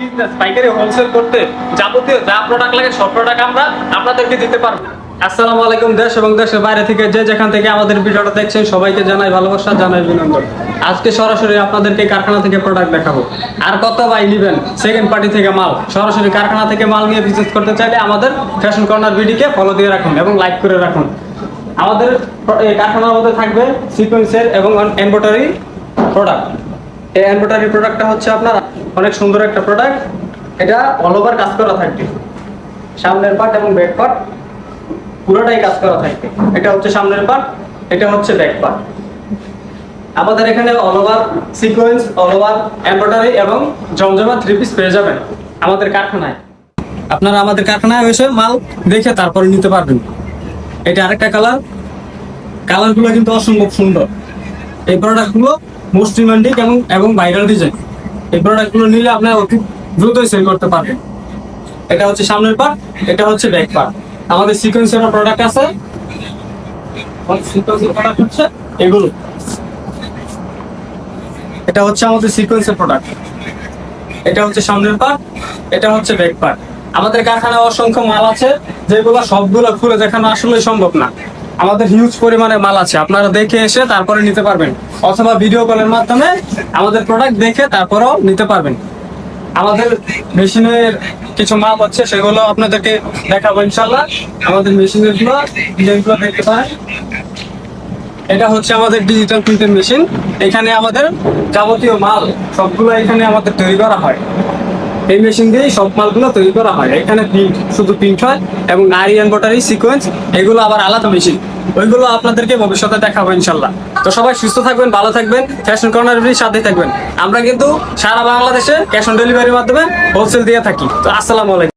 Business পাইকারি wholesale করতে যাবতীয় যা প্রোডাক্ট লাগে সব প্রোডাক্ট আমরা আপনাদেরকে দিতে পারবো। আসসালামু আলাইকুম দেশ এবং দেশের বাইরে থেকে যে যেখান থেকে আমাদের ভিডিওটা দেখছেন সবাইকে জানাই ভালোবাসা, জানাই অভিনন্দন। আজকে সরাসরি আপনাদেরকে কারখানা থেকে প্রোডাক্ট দেখাবো। আর কত ভাই নেবেন সেকেন্ড পার্টি থেকে মাল, সরাসরি কারখানা থেকে মাল নিয়ে বিজনেস করতে চাইলে আমাদের ফ্যাশন কর্নার ভিডিওকে ফলো দিয়ে রাখুন এবং লাইক করে রাখুন। আমাদের এই কারখানার মধ্যে থাকবে সিকোয়েন্সের এবং এমব্রয়ডারি প্রোডাক্ট। এই এমব্রয়ডারি প্রোডাক্টটা হচ্ছে আপনার অনেক সুন্দর একটা প্রোডাক্ট। এটা অল ওভার কাজ করা থাকবে, সামনের পার্ট এবং ব্যাক পার্ট পুরোটাই কাজ করা থাকবে। এটা হচ্ছে সামনের পার্ট, এটা হচ্ছে ব্যাক পার্ট। আমাদের এখানে all over sequence, all over embroidery এবং জমজমা থ্রি পিস পেয়ে যাবেন আমাদের কারখানায়। আপনারা আমাদের কারখানায় এসে মাল দেখে তারপরে নিতে পারবেন। এটা আরেকটা কালার, কালারগুলো কিন্তু অসম্ভব সুন্দর। এই প্রোডাক্টগুলো মোস্ট ডিমান্ডিং এবং ভাইরাল ডিজাইন। এই প্রোডাক্টগুলো নিলে আপনারা অতি দ্রুতই সেল করতে পারবেন। এটা হচ্ছে সামনের পার্ট, এটা হচ্ছে ব্যাক পার্ট। আমাদের সিকোয়েন্সের প্রোডাক্ট আছে, সিকোয়েন্সের প্রোডাক্ট হচ্ছে এগুলো। এটা হচ্ছে আমাদের সিকোয়েন্সের প্রোডাক্ট, এটা হচ্ছে সামনের পার্ট, এটা হচ্ছে ব্যাক পার্ট। আমাদের কারখানায় অসংখ্য মাল আছে, যেগুলো সবগুলো খুলে দেখানো আসলে সম্ভব না। আমাদের হিউজ পরিমাণে মাল আছে, আপনারা দেখে এসে তারপরে নিতে পারবেন, অথবা ভিডিও কলের মাধ্যমে আমাদের প্রোডাক্ট দেখে তারপরেও নিতে পারবেন। আমাদের মেশিনের কিছু মাপ আছে, সেগুলো আপনাদেরকে দেখাবো ইনশাল্লাহ। আমাদের মেশিনের ডিজাইনগুলো দেখতে পারেন। এটা হচ্ছে আমাদের ডিজিটাল প্রিন্টের মেশিন। এখানে আমাদের যাবতীয় মাল সবগুলো এখানে আমাদের তৈরি করা হয়। এই মেশিন দিয়েই সব মালগুলো তৈরি করা হয়। এখানে প্রিন্ট, শুধু প্রিন্ট হয়, এবং নারী এমব্রয়ডারি সিকোয়েন্স এগুলো আবার আলাদা মেশিন। ওইগুলো আপনাদেরকে ভবিষ্যতে দেখাবো ইনশাল্লাহ। তো সবাই সুস্থ থাকবেন, ভালো থাকবেন, ফ্যাশন কর্নারের সাথে থাকবেন। আমরা কিন্তু সারা বাংলাদেশে ক্যাশ অন ডেলিভারির মাধ্যমে হোলসেল দিয়ে থাকি। তো আসসালামু আলাইকুম।